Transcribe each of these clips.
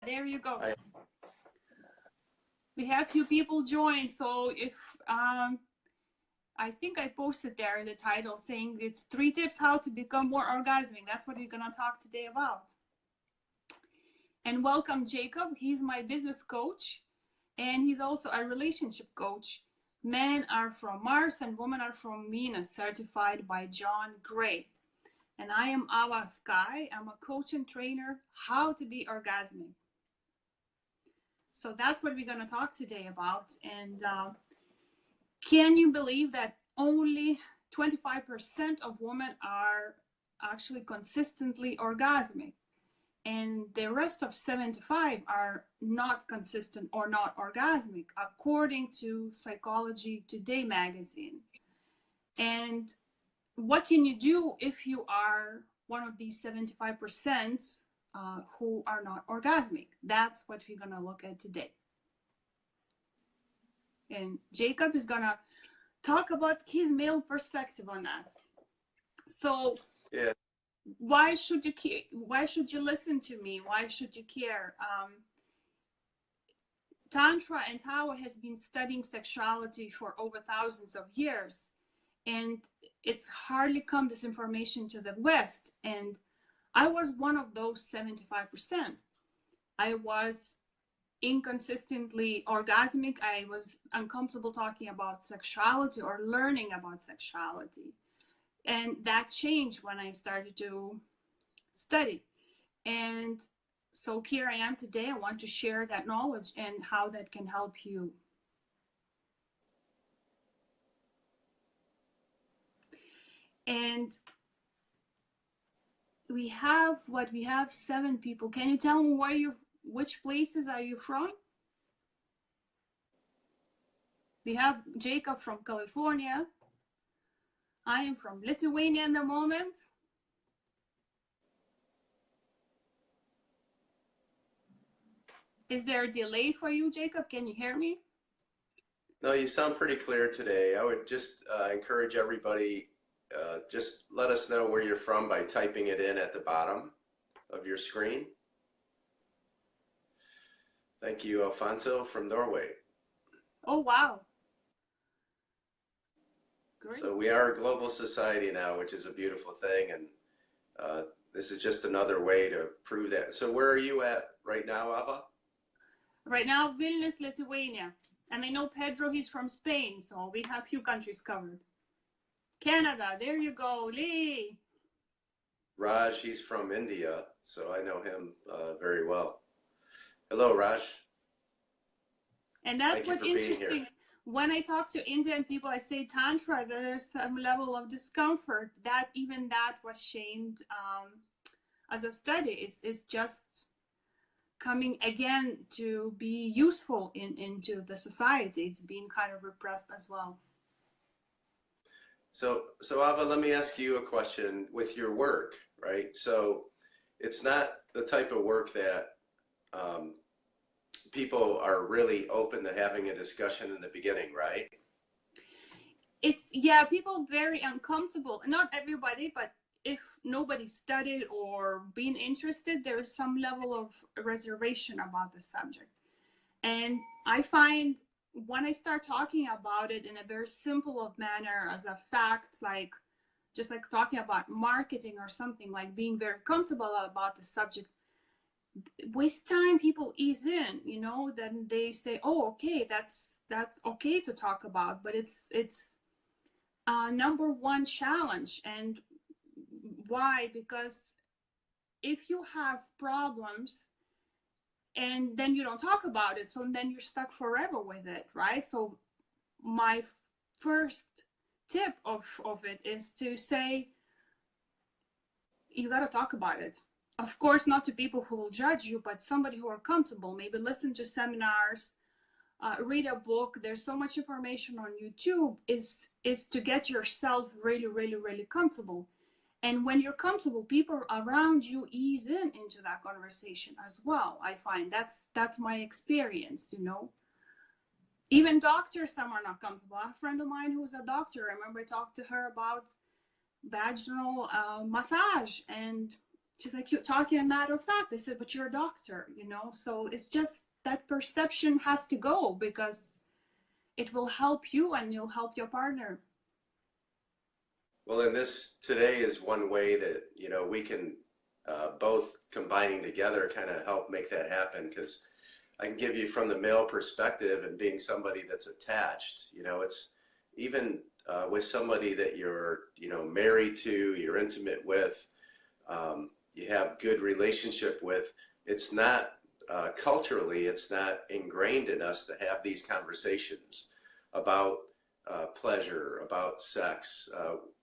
There you go. I, We have few people join, so if I think I posted there the title saying it's 3 tips how to become more orgasmic. That's what we're gonna talk today about. And welcome Jacob. He's my business coach, and he's also a relationship coach. Men are from Mars and women are from Venus, certified by John Gray. And I am Avaah Skae. I'm a coach and trainer, how to be orgasmic. So that's what we're going to talk today about. And can you believe that only 25% of women are actually consistently orgasmic? And the rest of 75 are not consistent or not orgasmic, according to Psychology Today magazine. And what can you do if you are one of these 75% who are not orgasmic? That's what we're going to look at today. And Jacob is going to talk about his male perspective on that. So yeah. why should you care? Why should you listen to me? Why should you care? Tantra and Tao has been studying sexuality for over thousands of years, and it's hardly come this information to the West. And I was one of those 75%. I was inconsistently orgasmic. I was uncomfortable talking about sexuality or learning about sexuality. And that changed when I started to study. And so here I am today. I want to share that knowledge and how that can help you. And we have 7 people. Can you tell me which places are you from? We have Jacob from California. I am from Lithuania in the moment. Is there a delay for you, Jacob? Can you hear me? No, you sound pretty clear today. I would just encourage everybody, just let us know where you're from by typing it in at the bottom of your screen. Thank you, Alfonso from Norway. Oh, wow. Great. So we are a global society now, which is a beautiful thing. And this is just another way to prove that. So where are you at right now, Avaah? Right now, Vilnius, Lithuania. And I know Pedro, he's from Spain, so we have a few countries covered. Canada, there you go, Lee. Raj, he's from India, so I know him very well. Hello, Raj. And that's what's interesting. When I talk to Indian people, I say Tantra, there's some level of discomfort. That was shamed as a study. It's just coming again to be useful into the society. It's being kind of repressed as well. So Avaah, let me ask you a question with your work, right? So it's not the type of work that people are really open to having a discussion in the beginning, right? Yeah, people very uncomfortable. Not everybody, but if nobody studied or been interested, there is some level of reservation about the subject. And I find when I start talking about it in a very simple of manner as a fact, like just like talking about marketing or something, like being very comfortable about the subject, with time people ease in, then they say, oh, okay, that's okay to talk about, but it's number one challenge. And why? Because if you have problems and then you don't talk about it, so then you're stuck forever with it, right? So my first tip of it is to say, you got to talk about it. Of course, not to people who will judge you, but somebody who are comfortable. Maybe listen to seminars, read a book. There's so much information on YouTube. Is to get yourself really, really, really comfortable. And when you're comfortable, people around you ease into that conversation as well. I find that's my experience, Even doctors, some are not comfortable. A friend of mine who's a doctor, I remember I talked to her about vaginal massage, and She's like, you're talking a matter of fact. I said, but you're a doctor, you know? So it's just that perception has to go, because it will help you and you'll help your partner. Well, and this today is one way that, you know, we can both combining together kind of help make that happen, because I can give you from the male perspective and being somebody that's attached, you know, it's even with somebody that you're, you know, married to, you're intimate with, you have good relationship with, it's not culturally, it's not ingrained in us to have these conversations about pleasure, about sex.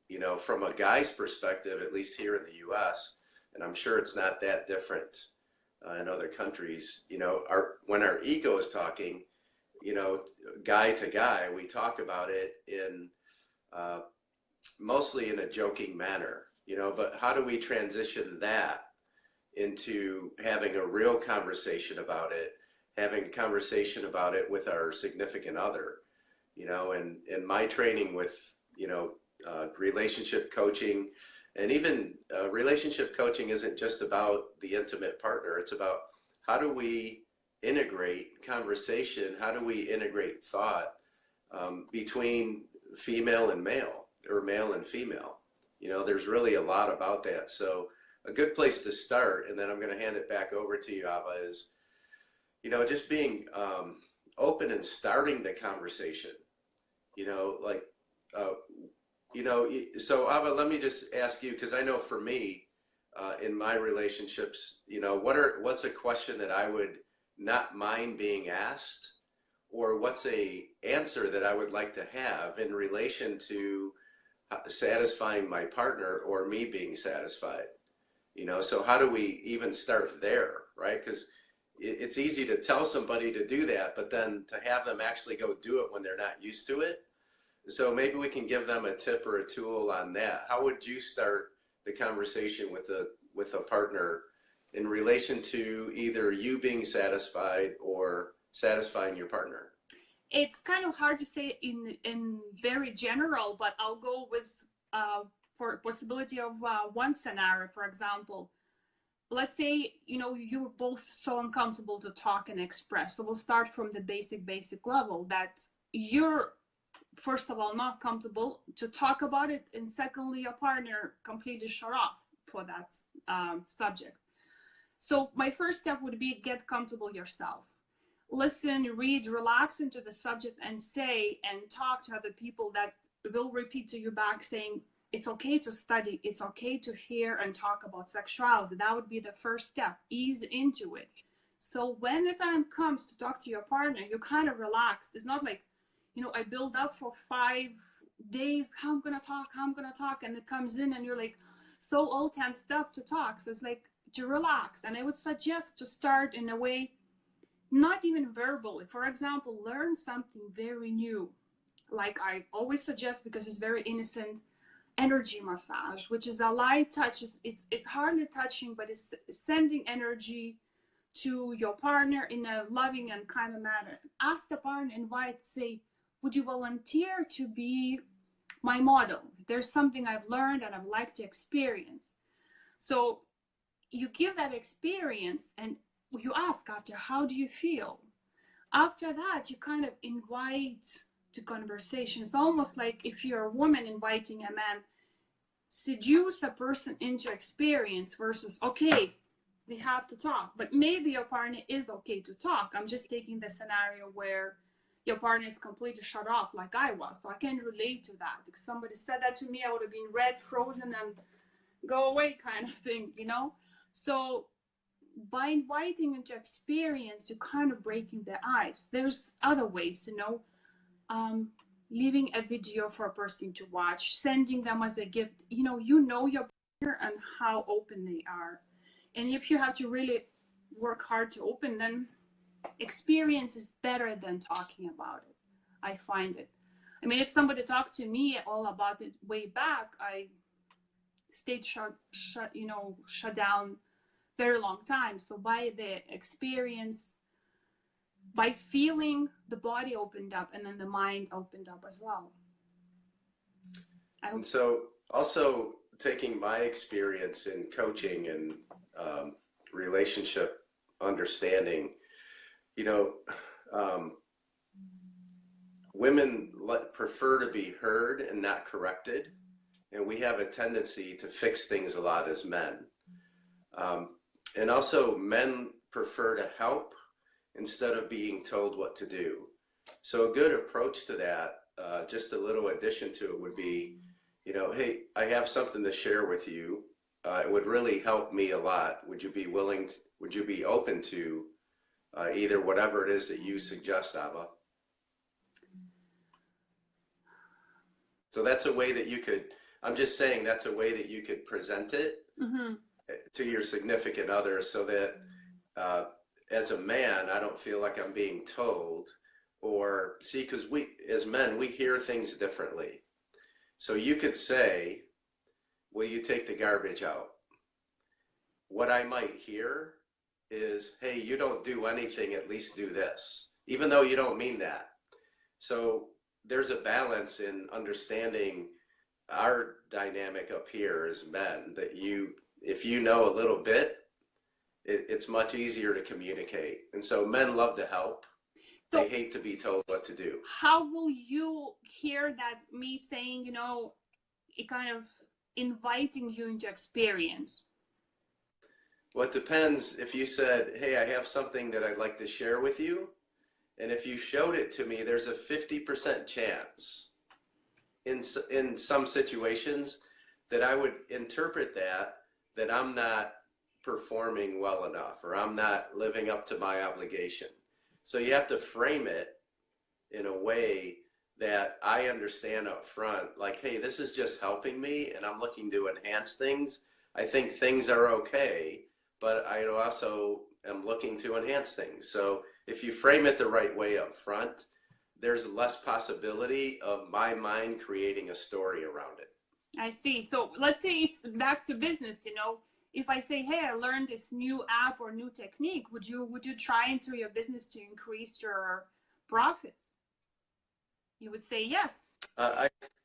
You know, from a guy's perspective, at least here in the US, and I'm sure it's not that different in other countries, you know, when our ego is talking, you know, guy to guy, we talk about it in mostly in a joking manner, you know, but how do we transition that into having a real conversation about it, having a conversation about it with our significant other, you know, and in my training with, you know, relationship coaching, and even relationship coaching isn't just about the intimate partner. It's about how do we integrate conversation, how do we integrate thought between female and male, or male and female. You know, there's really a lot about that. So a good place to start, and then I'm going to hand it back over to you, Avaah, is, you know, just being open and starting the conversation. You know, like, you know, so Avaah, let me just ask you, because I know for me, in my relationships, you know, what's a question that I would not mind being asked, or what's a answer that I would like to have in relation to satisfying my partner or me being satisfied? You know, so how do we even start there, right? Because it's easy to tell somebody to do that, but then to have them actually go do it when they're not used to it. So maybe we can give them a tip or a tool on that. How would you start the conversation with a partner in relation to either you being satisfied or satisfying your partner? It's kind of hard to say in very general, but I'll go with for possibility of one scenario. For example, let's say, you know, you're both so uncomfortable to talk and express. So we'll start from the basic level, that you're, first of all, not comfortable to talk about it, and secondly, your partner completely shut off for that subject. So my first step would be get comfortable yourself. Listen, read, relax into the subject, and say and talk to other people that will repeat to you back saying, it's okay to study, it's okay to hear and talk about sexuality. That would be the first step. Ease into it. So when the time comes to talk to your partner, you're kind of relaxed. It's not like, you know, I build up for 5 days, how I'm gonna talk, and it comes in and you're like so all tensed up to talk. So it's like to relax. And I would suggest to start in a way, not even verbally. For example, learn something very new. Like I always suggest, because it's very innocent, energy massage, which is a light touch. It's hardly touching, but it's sending energy to your partner in a loving and kind of manner. Ask the partner, invite, say, would you volunteer to be my model? There's something I've learned and I'd like to experience. So you give that experience and you ask after, how do you feel? After that, you kind of invite to conversation. It's almost like if you're a woman inviting a man, seduce a person into experience versus, okay, we have to talk. But maybe your partner is okay to talk. I'm just taking the scenario where your partner is completely shut off like I was. So I can relate to that. If somebody said that to me, I would have been red, frozen, and go away kind of thing, you know? So by inviting into experience, you're kind of breaking the ice. There's other ways, you know, leaving a video for a person to watch, sending them as a gift. You know your partner and how open they are. And if you have to really work hard to open, then experience is better than talking about it. I find it. I mean, if somebody talked to me all about it way back, I stayed shut down very long time. So by the experience, by feeling, the body opened up and then the mind opened up as well. And so also taking my experience in coaching and relationship understanding, you know, women prefer to be heard and not corrected. And we have a tendency to fix things a lot as men. And also men prefer to help instead of being told what to do. So a good approach to that, just a little addition to it would be, you know, hey, I have something to share with you. It would really help me a lot. Would you be willing to, would you be open to either whatever it is that you suggest, Avaah? So that's a way that you could, I'm just saying that's a way that you could present it to your significant other, so that as a man, I don't feel like I'm being told, or see, because we, as men, we hear things differently. So you could say, will you take the garbage out? What I might hear is, hey, you don't do anything, at least do this, even though you don't mean that. So there's a balance in understanding our dynamic up here as men, that you, if you know a little bit, it's much easier to communicate. And so men love to help. So they hate to be told what to do. How will you hear that me saying, you know, it kind of inviting you into experience? Well, it depends. If you said, hey, I have something that I'd like to share with you, and if you showed it to me, there's a 50% chance in some situations that I would interpret that I'm not performing well enough, or I'm not living up to my obligation. So you have to frame it in a way that I understand up front, like, hey, this is just helping me and I'm looking to enhance things. I think things are okay, but I also am looking to enhance things. So if you frame it the right way up front, there's less possibility of my mind creating a story around it. I see. So let's say it's back to business, you know, if I say, hey, I learned this new app or new technique, would you try into your business to increase your profits? You would say yes.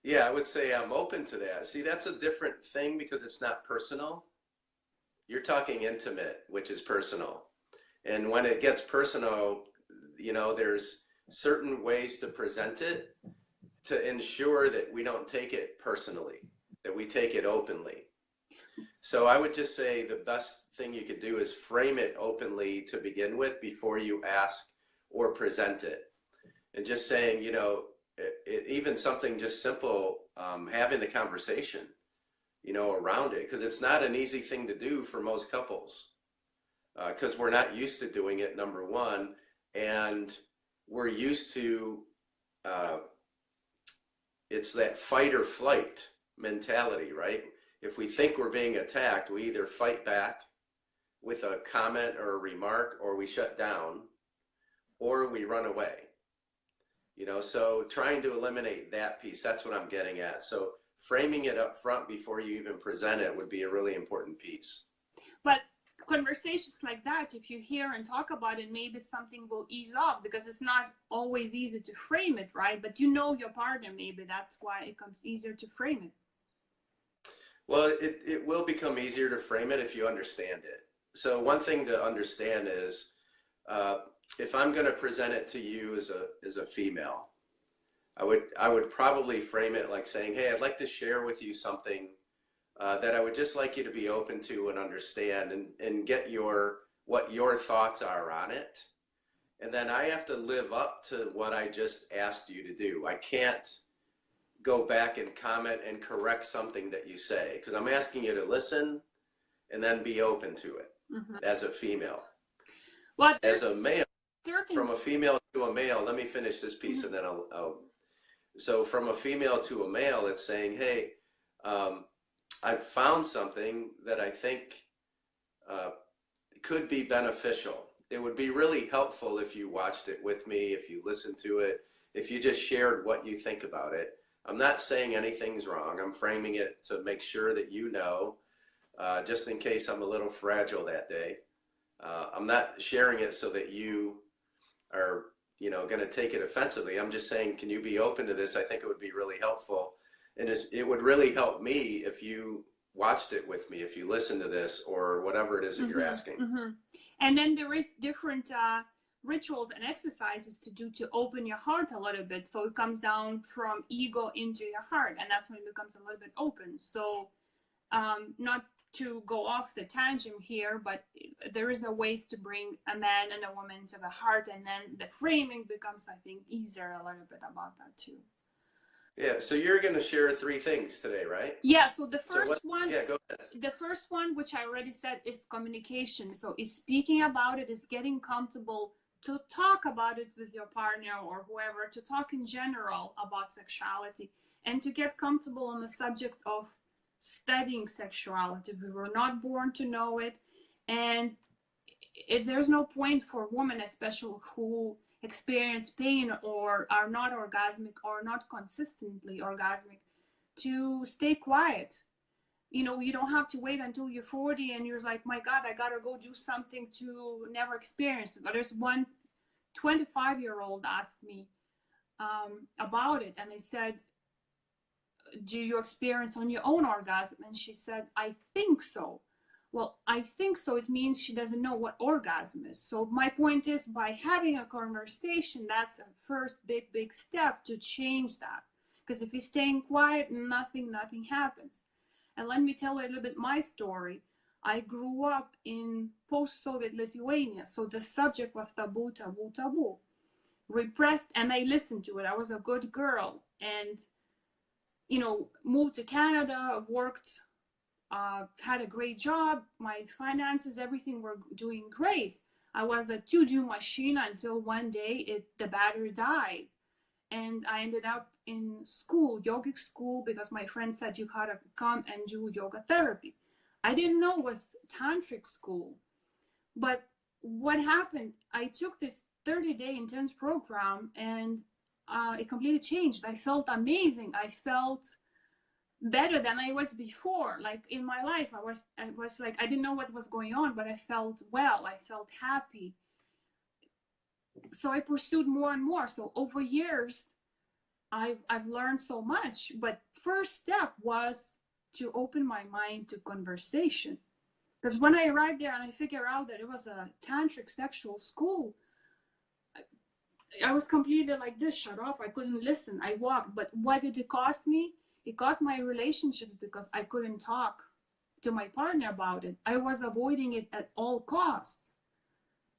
Yeah, I would say I'm open to that. See, that's a different thing because it's not personal. You're talking intimate, which is personal. And when it gets personal, you know, there's certain ways to present it to ensure that we don't take it personally, that we take it openly. So I would just say the best thing you could do is frame it openly to begin with before you ask or present it. And just saying, you know, even something just simple, having the conversation, you know, around it, because it's not an easy thing to do for most couples, because we're not used to doing it, number one, and we're used to, it's that fight or flight mentality, right? If we think we're being attacked, we either fight back with a comment or a remark, or we shut down, or we run away. You know, so trying to eliminate that piece, that's what I'm getting at. So framing it up front before you even present it would be a really important piece. But conversations like that, if you hear and talk about it, maybe something will ease off, because it's not always easy to frame it, right? But you know your partner, maybe that's why it comes easier to frame it. Well, it will become easier to frame it if you understand it. So one thing to understand is, if I'm going to present it to you as a female, I would probably frame it like saying, hey, I'd like to share with you something that I would just like you to be open to and understand, and get what your thoughts are on it. And then I have to live up to what I just asked you to do. I can't go back and comment and correct something that you say, because I'm asking you to listen and then be open to it as a female. Well, as a male, from a female to a male, let me finish this piece and then so from a female to a male, it's saying, hey, I've found something that I think could be beneficial. It would be really helpful if you watched it with me, if you listened to it, if you just shared what you think about it. I'm not saying anything's wrong. I'm framing it to make sure that you know, just in case I'm a little fragile that day. I'm not sharing it so that you are, you know, going to take it offensively. I'm just saying, can you be open to this? I think it would be really helpful. And it would really help me if you watched it with me, if you listen to this or whatever it is that you're asking. And then there is different rituals and exercises to do to open your heart a little bit. So it comes down from ego into your heart, and that's when it becomes a little bit open. So not to go off the tangent here, but there is a ways to bring a man and a woman to the heart, and then the framing becomes, I think, easier a little bit about that too. Yeah, so you're going to share 3 things today, right? Yeah, so the first one, yeah, go ahead. The first one, which I already said, is communication. So is speaking about it, is getting comfortable to talk about it with your partner or whoever, to talk in general about sexuality, and to get comfortable on the subject of studying sexuality. We were not born to know it, and there's no point for women, especially who experience pain or are not orgasmic or not consistently orgasmic, to stay quiet. You know, you don't have to wait until you're 40 and you're like, my God, I gotta go do something to never experience it. But there's one 25-year-old asked me about it, and I said, do you experience on your own orgasm? And she said, I think so. Well, I think so, it means she doesn't know what orgasm is. So my point is, by having a conversation, that's a first big step to change that. Because if you're staying quiet, nothing happens. And let me tell you a little bit my story. I grew up in post-Soviet Lithuania, so the subject was taboo, repressed, and I listened to it. I was a good girl, and you know, moved to Canada, worked, had a great job, my finances, everything were doing great. I was a to-do machine until one day the battery died, and I ended up in school, yogic school, because my friend said you gotta come and do yoga therapy. I didn't know it was tantric school, but what happened, I took this 30-day intense program, and it completely changed. I felt amazing. I felt better than I was before. Like in my life, I was like, I didn't know what was going on, but I felt well. I felt happy. So I pursued more and more. So over years, I've learned so much. But first step was to open my mind to conversation. Because when I arrived there and I figured out that it was a tantric sexual school, I was completely like this, shut off. I couldn't listen. I walked. But what did it cost me? It cost my relationships, because I couldn't talk to my partner about it. I was avoiding it at all costs.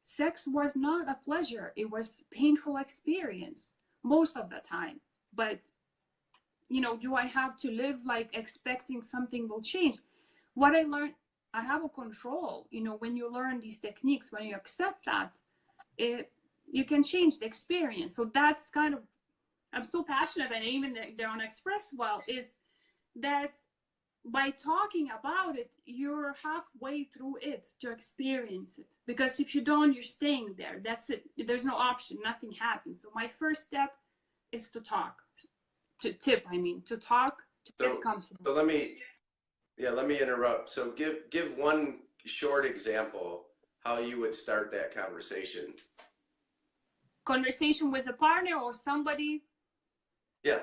Sex was not a pleasure. It was a painful experience most of the time. But, you know, do I have to live like expecting something will change? What I learned, I have a control. You know, when you learn these techniques, when you accept that, you can change the experience. So that's kind of, I'm so passionate, and even don't express well, is that by talking about it, you're halfway through it to experience it. Because if you don't, you're staying there. That's it. There's no option. Nothing happens. So my first step is to talk. To talk, to get comfortable. So let me interrupt. So give one short example how you would start that conversation. Conversation with a partner or somebody? Yeah.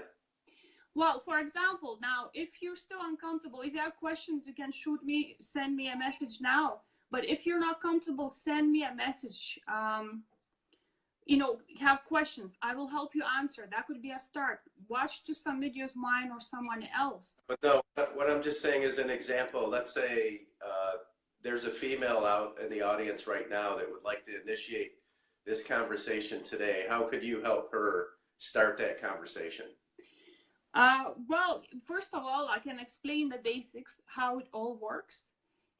Well, for example, now, if you're still uncomfortable, if you have questions, you can send me a message now. But if you're not comfortable, send me a message. You know, have questions. I will help you answer. That could be a start. Watch to some videos, mine or someone else. But no, what I'm just saying is an example. Let's say there's a female out in the audience right now that would like to initiate this conversation today. How could you help her start that conversation? Well, first of all, I can explain the basics, how it all works,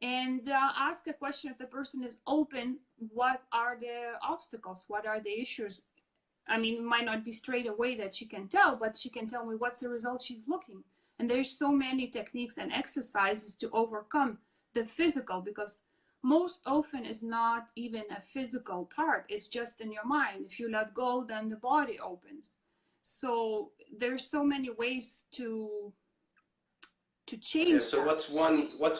and ask a question if the person is open. What are the obstacles? What are the issues? I mean, it might not be straight away that she can tell, but she can tell me what's the result she's looking. And there's so many techniques and exercises to overcome the physical, because most often is not even a physical part. It's just in your mind. If you let go, then the body opens. So there's so many ways to change. Yeah, so what's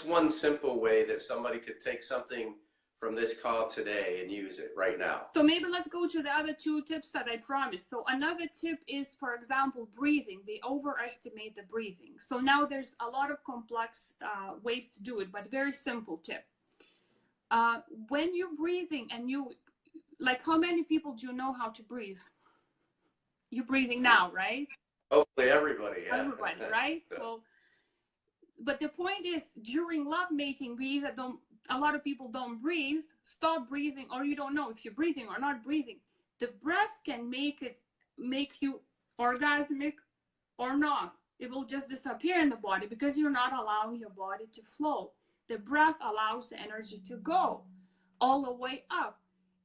one simple way that somebody could take something from this call today and use it right now. So maybe let's go to the other 2 tips that I promised. So another tip is, for example, breathing. They overestimate the breathing. So now there's a lot of complex ways to do it, but very simple tip. When you're breathing and like, how many people do you know how to breathe? You're breathing now, right? Hopefully everybody, yeah. Everybody, right? So, but the point is, during lovemaking, we either don't, a lot of people don't breathe, stop breathing, or you don't know if you're breathing or not breathing. The breath can make you orgasmic or not. It will just disappear in the body because you're not allowing your body to flow. The breath allows the energy to go all the way up.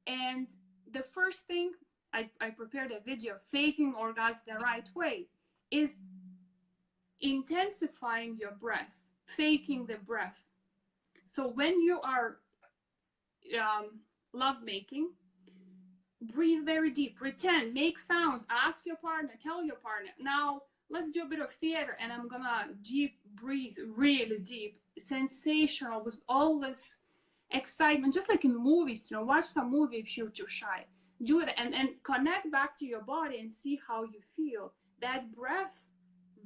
And the first thing, I prepared a video, faking orgasm the right way, is intensifying your breath, faking the breath. So when you are lovemaking, breathe very deep, pretend, make sounds, ask your partner, tell your partner, now let's do a bit of theater, and I'm gonna deep breathe, really deep, sensational, with all this excitement, just like in movies, you know, watch some movie if you're too shy. Do it and connect back to your body and see how you feel. That breath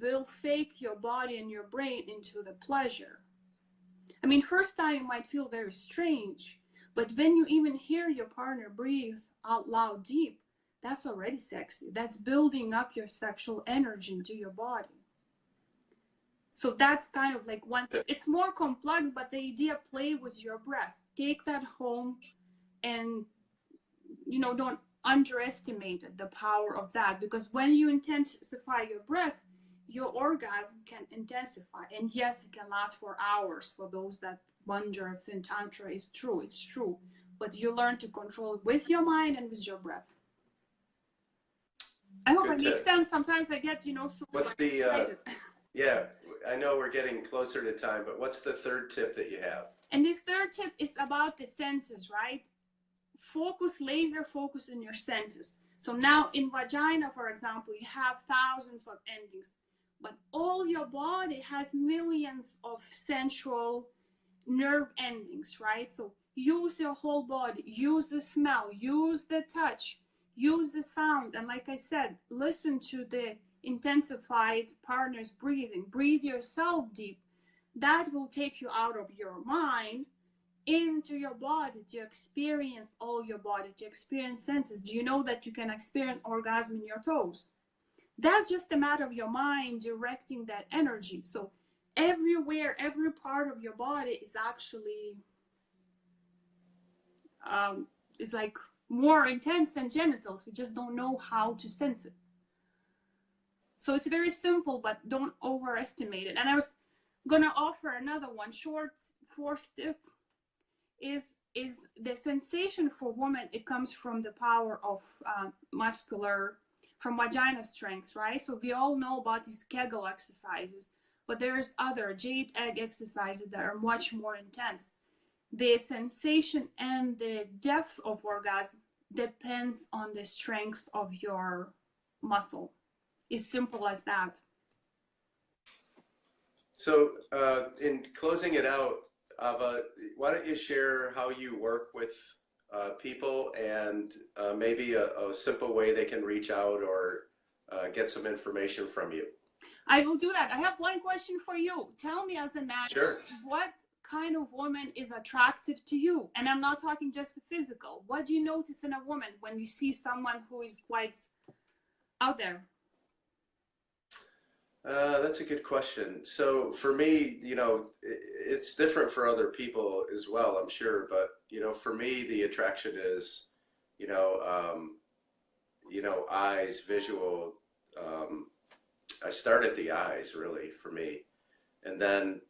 will fake your body and your brain into the pleasure. I mean, first time you might feel very strange, but when you even hear your partner breathe out loud deep, that's already sexy. That's building up your sexual energy into your body. So that's kind of like one, it's more complex, but the idea, play with your breath. Take that home and, you know, don't underestimate it, the power of that, because when you intensify your breath, your orgasm can intensify. And yes, it can last for hours. For those that wonder if in Tantra is true, it's true. But you learn to control it with your mind and with your breath. I hope it makes sense. Sometimes I get, you know, so what's the, yeah, I know we're getting closer to time, but what's the 3rd tip that you have? And the 3rd tip is about the senses, right? Focus, laser focus in your senses. So now in vagina, for example, you have thousands of endings, but all your body has millions of sensual nerve endings, right? So use your whole body, use the smell, use the touch, use the sound. And like I said, listen to the intensified partner's breathing. Breathe yourself deep. That will take you out of your mind into your body to experience all your body, to experience senses. Do you know that you can experience orgasm in your toes? That's just a matter of your mind directing that energy. So everywhere, every part of your body is actually is like more intense than genitals. We just don't know how to sense it. So it's very simple, but don't overestimate it. And I was gonna offer another one, short 4th tip is the sensation for women. It comes from the power of from vagina strength, right? So we all know about these Kegel exercises, but there's other jade egg exercises that are much more intense. The sensation and the depth of orgasm depends on the strength of your muscle. It's simple as that. So in closing it out, Avaah, why don't you share how you work with people and maybe a simple way they can reach out or get some information from you? I will do that. I have one question for you. Tell me, as a man, sure, what kind of woman is attractive to you? And I'm not talking just the physical. What do you notice in a woman when you see someone who is quite out there? That's a good question. So for me, you know, it's different for other people as well, I'm sure. But, you know, for me, the attraction is, you know, eyes, visual. I start at the eyes, really, for me. And then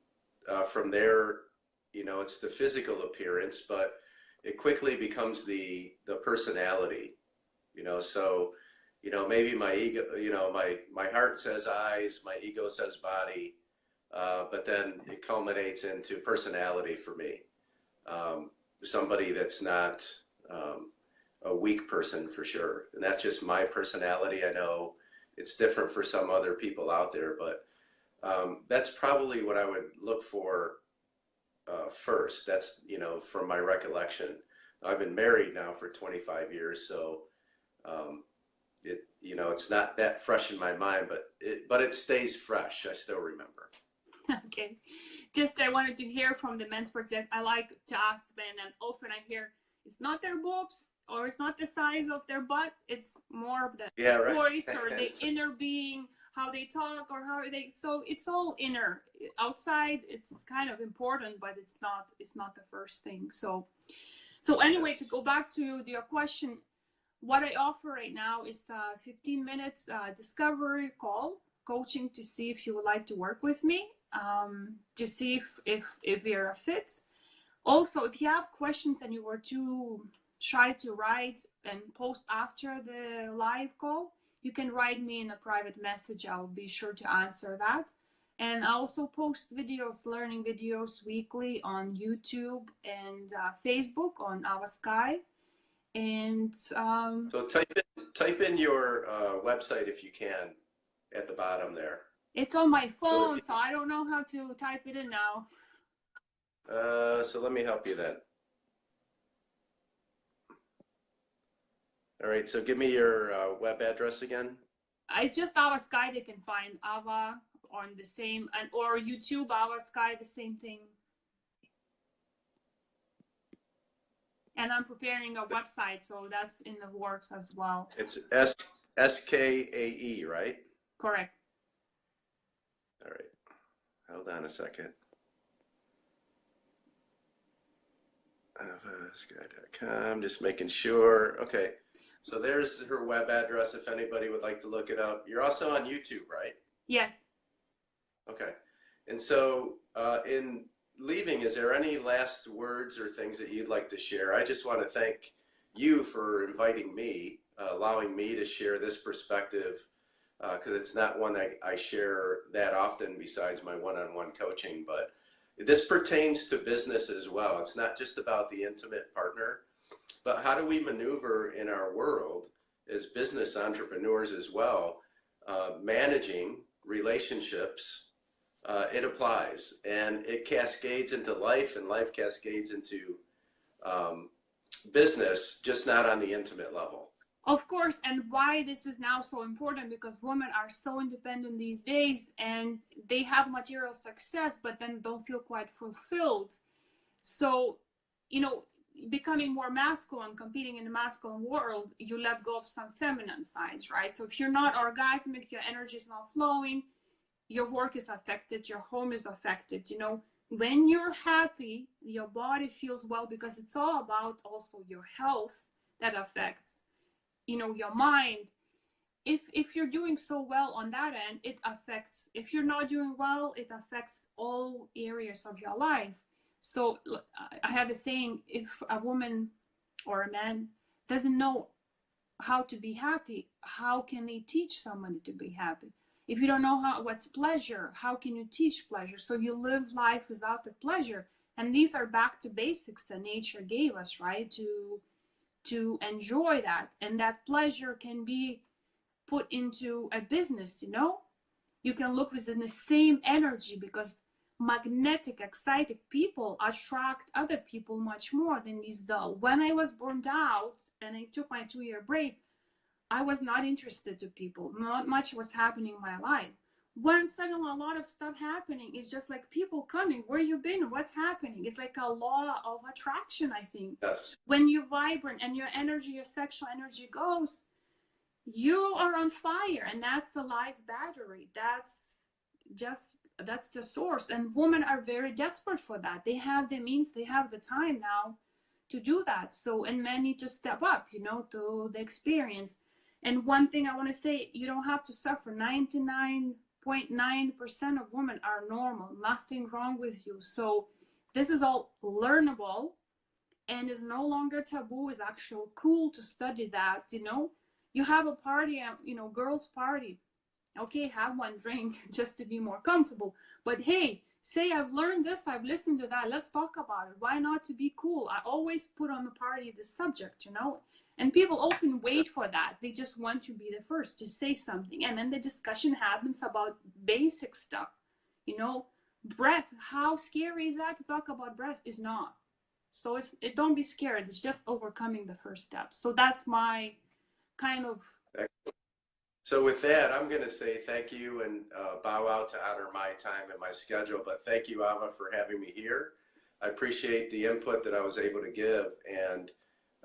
from there, you know, it's the physical appearance, but it quickly becomes the personality, you know. So, you know, maybe my ego, you know, my heart says eyes, my ego says body, but then it culminates into personality for me. Somebody that's not a weak person, for sure. And that's just my personality. I know it's different for some other people out there, but that's probably what I would look for first. That's, from my recollection. I've been married now for 25 years, so it's not that fresh in my mind, but it stays fresh. I still remember. Okay. Just I wanted to hear from the men's perspective. I like to ask men, and often I hear it's not their boobs or it's not the size of their butt. It's more of the voice or the inner being, how they talk or how they. So it's all inner. Outside, it's kind of important, but it's not the first thing. So anyway, to go back to your question, what I offer right now is the 15 minutes discovery call coaching to see if you would like to work with me, to see if you're a fit. Also, if you have questions and you were too shy to write and post after the live call, you can write me in a private message. I'll be sure to answer that. And I also post videos, learning videos weekly on YouTube and Facebook on Avaah Skae. And so type in your website if you can at the bottom there. It's on my phone, so I don't know how to type it in now. So let me help you then. All right, so give me your web address again. It's just Avaah Skae. They can find Avaah on the same, or YouTube Avaah Skae, the same thing. And I'm preparing a website, so that's in the works as well. It's SKAE, right? Correct. All right. Hold on a second. AvaahSkae.com, just making sure. Okay. So there's her web address if anybody would like to look it up. You're also on YouTube, right? Yes. Okay. And so in leaving, is there any last words or things that you'd like to share? I just want to thank you for inviting me, allowing me to share this perspective, because it's not one I share that often besides my one-on-one coaching, but this pertains to business as well. It's not just about the intimate partner, but how do we maneuver in our world as business entrepreneurs as well, managing relationships. It applies, and it cascades into life, and life cascades into business, just not on the intimate level. Of course, and why this is now so important, because women are so independent these days, and they have material success, but then don't feel quite fulfilled. So, becoming more masculine, competing in the masculine world, you let go of some feminine sides, right? So if you're not orgasmic, your energy is not flowing, your work is affected, your home is affected. When you're happy, your body feels well, because it's all about also your health that affects, your mind. If you're doing so well on that end, it affects. If you're not doing well, it affects all areas of your life. So I have a saying, if a woman or a man doesn't know how to be happy, how can they teach somebody to be happy? If you don't know what's pleasure, how can you teach pleasure? So you live life without the pleasure. And these are back to basics that nature gave us, right? To enjoy that. And that pleasure can be put into a business, You can look within the same energy, because magnetic, excited people attract other people much more than these dull. When I was burned out and I took my 2-year break, I was not interested to people. Not much was happening in my life. When suddenly a lot of stuff happening, it's just like people coming, where you been, what's happening? It's like a law of attraction, I think. Yes. When you're vibrant and your energy, your sexual energy goes, you are on fire, and that's the life battery. That's the source. And women are very desperate for that. They have the means, they have the time now to do that. So, and men need to step up, to the experience. And one thing I want to say, you don't have to suffer. 99.9% of women are normal, nothing wrong with you. So this is all learnable and is no longer taboo. It's actually cool to study that, You have a party, girls' party. Okay, have one drink just to be more comfortable. But hey, say I've learned this, I've listened to that, let's talk about it. Why not to be cool? I always put on the party the subject, And people often wait for that. They just want to be the first to say something. And then the discussion happens about basic stuff, breath, how scary is that to talk about breath? Is not. So it don't be scared. It's just overcoming the first step. So that's my kind of. So with that, I'm going to say thank you and bow out to honor my time and my schedule. But thank you, Avaah, for having me here. I appreciate the input that I was able to give. And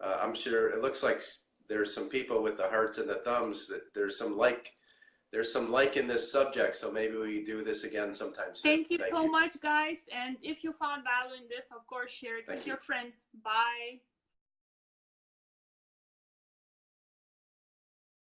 I'm sure it looks like there's some people with the hearts and the thumbs that there's some like in this subject. So maybe we do this again sometime soon. Thank you so much, guys. And if you found value in this, of course, share it with your friends. Bye.